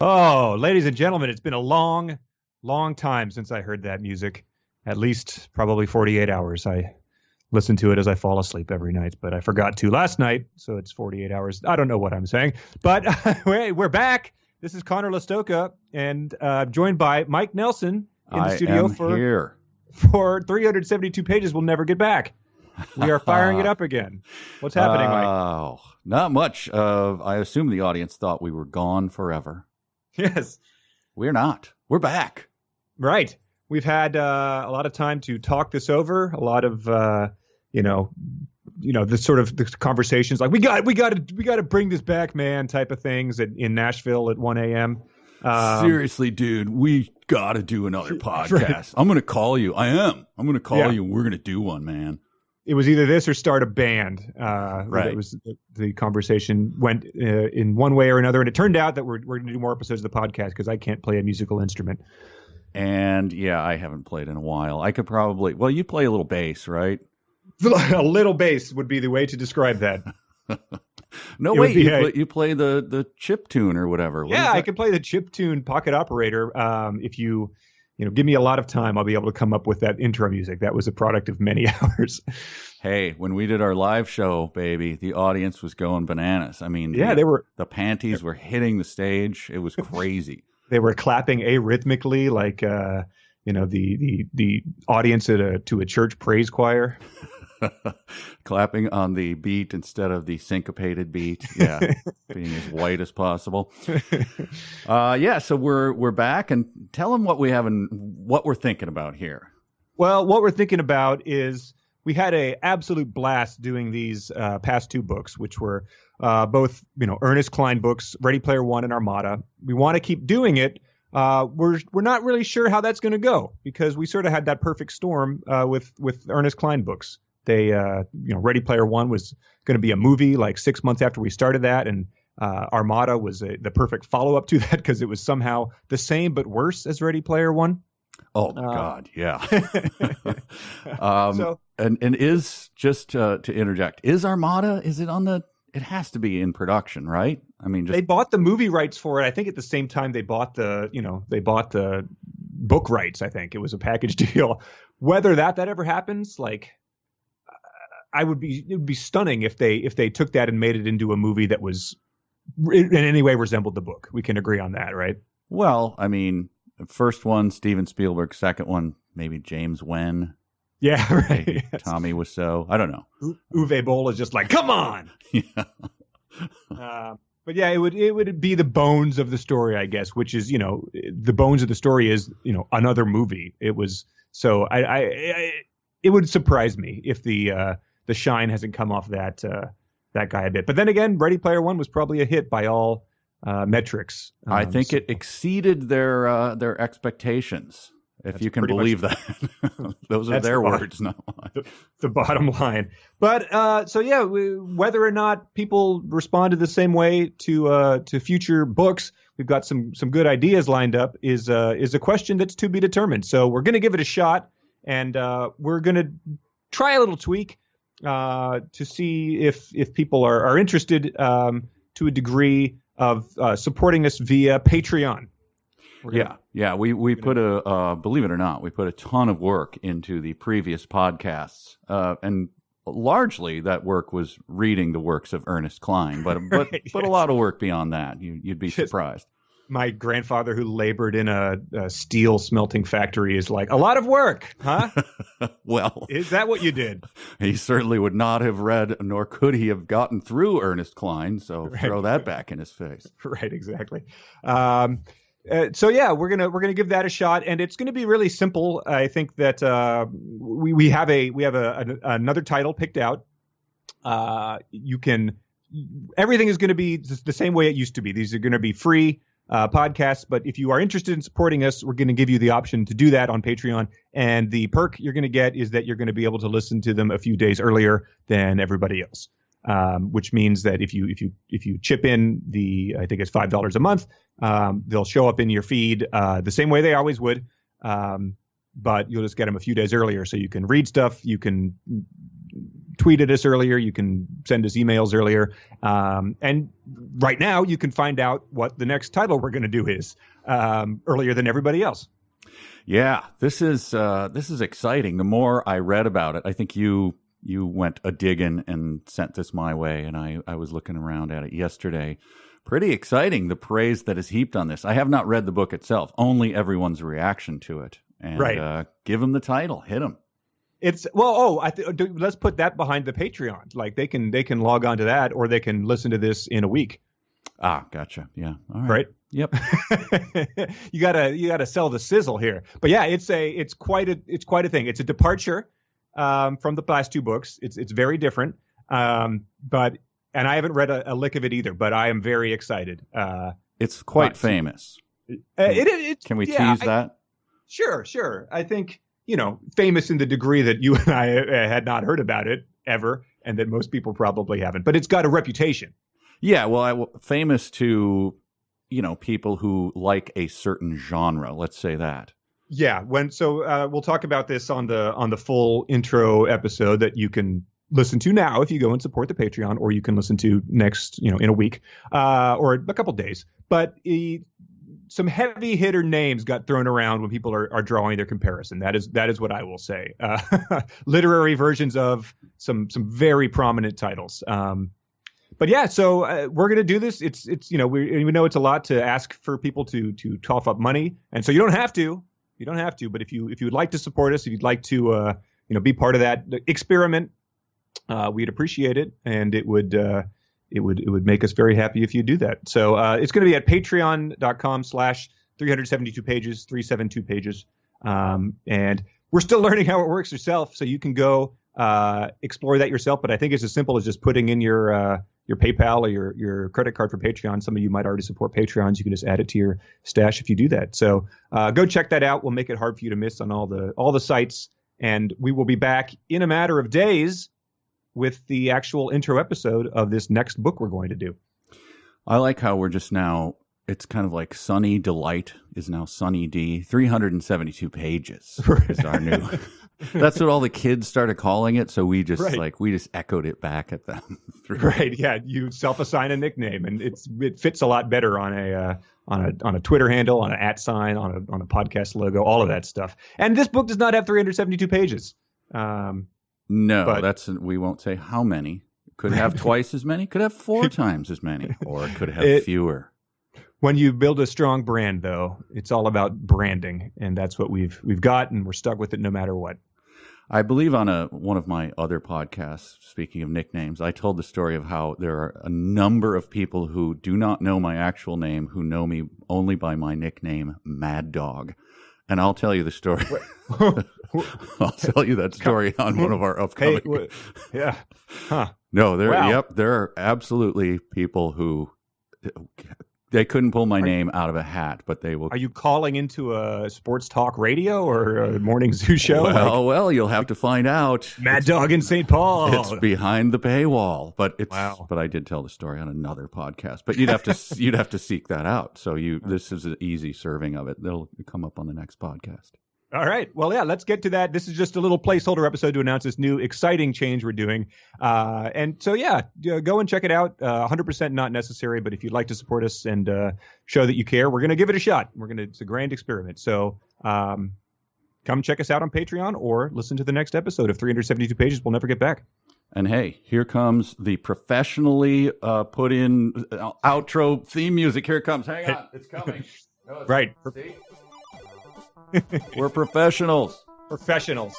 Oh, ladies and gentlemen, it's been a long, long time since I heard that music. At least probably 48 hours. I listen to it as I fall asleep every night, but I forgot to last night, so it's 48 hours. I don't know what I'm saying, but we're back. This is Connor Listoka, and joined by Mike Nelson in the studio for 372 pages. We'll never get back. We are firing it up again. What's happening, Mike? Oh, not much. I assume the audience thought we were gone forever. Yes. We're not. We're back. Right. We've had a lot of time to talk this over. A lot of, the sort of the conversations like we got to bring this back, man, type of things in Nashville at 1 a.m. Seriously, dude, we got to do another podcast. Right. I'm going to call you. I'm going to call you. And we're going to do one, man. It was either this or start a band. Right. It was the conversation went in one way or another, and it turned out that we're going to do more episodes of the podcast because I can't play a musical instrument. And yeah, I haven't played in a while. I could probably. Well, you play a little bass, right? A little bass would be the way to describe that. No, wait, you play the chip tune or whatever. Yeah, I can play the chip tune Pocket Operator. If you give me a lot of time, I'll be able to come up with that intro music. That was a product of many hours. Hey, when we did our live show, baby, the audience was going bananas. I mean, the panties were hitting the stage. It was crazy. They were clapping arrhythmically, like the audience to a church praise choir. Clapping on the beat instead of the syncopated beat. Yeah, being as white as possible. So we're back, and tell them what we have and what we're thinking about here. Well, what we're thinking about is we had a absolute blast doing these past two books, which were both Ernest Cline books, Ready Player One and Armada. We want to keep doing it. We're not really sure how that's going to go because we sort of had that perfect storm with Ernest Cline books. They, Ready Player One was going to be a movie like 6 months after we started that, and Armada was the perfect follow-up to that because it was somehow the same but worse as Ready Player One. Oh my God, yeah. And is just to interject, is Armada? Is it on the? It has to be in production, right? I mean, they bought the movie rights for it. I think at the same time they bought the book rights. I think it was a package deal. Whether that ever happens, like. It would be stunning if they took that and made it into a movie that was in any way resembled the book. We can agree on that, right? Well, I mean, the first one, Steven Spielberg. Second one, maybe James Wen. Yeah, right. Yes. Tommy Wiseau. I don't know. Uwe Boll is just like, come on. Yeah. But yeah, it would be the bones of the story, I guess, which is the bones of the story is another movie. It was so it would surprise me if the shine hasn't come off that guy a bit. But then again, Ready Player One was probably a hit by all metrics. I think it exceeded their expectations, if you can believe that. Those are their words, not mine. The bottom line. But whether or not people responded the same way to future books, we've got some good ideas lined up, is a question that's to be determined. So we're going to give it a shot, and we're going to try a little tweak. To see if people are interested to a degree of supporting us via Patreon. We put believe it or not, we put a ton of work into the previous podcasts, and largely that work was reading the works of Ernest Cline, but a lot of work beyond that. You'd be surprised. My grandfather, who labored in a steel smelting factory, is like, a lot of work, huh? Well, is that what you did? He certainly would not have read, nor could he have gotten through Ernest Cline. So throw that back in his face. Right, exactly. We're gonna give that a shot, and it's gonna be really simple. I think that we have another title picked out. Everything is going to be the same way it used to be. These are going to be free podcasts, but if you are interested in supporting us, we're going to give you the option to do that on Patreon. And the perk you're going to get is that you're going to be able to listen to them a few days earlier than everybody else. Which means that if you chip in I think it's $5 a month, they'll show up in your feed the same way they always would. But you'll just get them a few days earlier, so you can read stuff, you can tweet at us earlier. You can send us emails earlier. And right now, you can find out what the next title we're going to do is earlier than everybody else. Yeah, this is exciting. The more I read about it, I think you went a digging and sent this my way, and I was looking around at it yesterday. Pretty exciting, the praise that is heaped on this. I have not read the book itself, only everyone's reaction to it. And right. Give them the title, hit them. It's let's put that behind the Patreon. Like they can log on to that, or they can listen to this in a week. Ah, gotcha. Yeah. All right. Right. Yep. you gotta sell the sizzle here. But yeah, it's quite a thing. It's a departure from the last two books. It's very different. And I haven't read a lick of it either, but I am very excited. It's quite famous. Can we tease that? Sure. I think, famous in the degree that you and I had not heard about it ever, and that most people probably haven't. But it's got a reputation. Yeah, well, famous to, people who like a certain genre. Let's say that. Yeah. We'll talk about this on the full intro episode that you can listen to now if you go and support the Patreon, or you can listen to next, in a week or a couple days. But some heavy hitter names got thrown around when people are drawing their comparison. That is what I will say. Literary versions of some very prominent titles. But yeah, so we're going to do this. It's we know it's a lot to ask for people to cough up money, and so you don't have to. But if you would like to support us, if you'd like to be part of that experiment, we'd appreciate it, and it would make us very happy if you do that. So it's going to be at patreon.com/372 pages, 372 pages. And we're still learning how it works yourself, so you can go explore that yourself. But I think it's as simple as just putting in your PayPal or your credit card for Patreon. Some of you might already support Patreons. You can just add it to your stash if you do that. So go check that out. We'll make it hard for you to miss on all the sites. And we will be back in a matter of days with the actual intro episode of this next book we're going to do. I like how we're just now, it's kind of like Sunny Delight is now Sunny D. 372 pages is our new. That's what all the kids started calling it. So we just we just echoed it back at them. Right. Yeah. You self-assign a nickname, and it fits a lot better on a Twitter handle, on an @ sign, on a podcast logo, all of that stuff. And this book does not have 372 pages. No, we won't say how many. Could have twice as many, could have 4 times as many, or it could have fewer. When you build a strong brand, though, it's all about branding, and that's what we've got, and we're stuck with it no matter what. I believe on one of my other podcasts, speaking of nicknames, I told the story of how there are a number of people who do not know my actual name, who know me only by my nickname, Mad Dog. And I'll tell you the story. I'll tell you that story on one of our upcoming. Yeah. Huh. No, there are absolutely people who they couldn't pull my name out of a hat, but they will. Are you calling into a sports talk radio or a morning zoo show? Well, you'll have to find out. Mad Dog in St. Paul. It's behind the paywall, but But I did tell the story on another podcast. But you'd have to seek that out. So this is an easy serving of it. They'll come up on the next podcast. All right. Well, yeah, let's get to that. This is just a little placeholder episode to announce this new exciting change we're doing. And so, go and check it out. 100% not necessary, but if you'd like to support us and show that you care, we're going to give it a shot. It's a grand experiment. So come check us out on Patreon or listen to the next episode of 372 Pages We'll Never Get Back. And hey, here comes the professionally put in outro theme music. Here it comes. Hang on. It's coming. No, right. We're professionals. Professionals.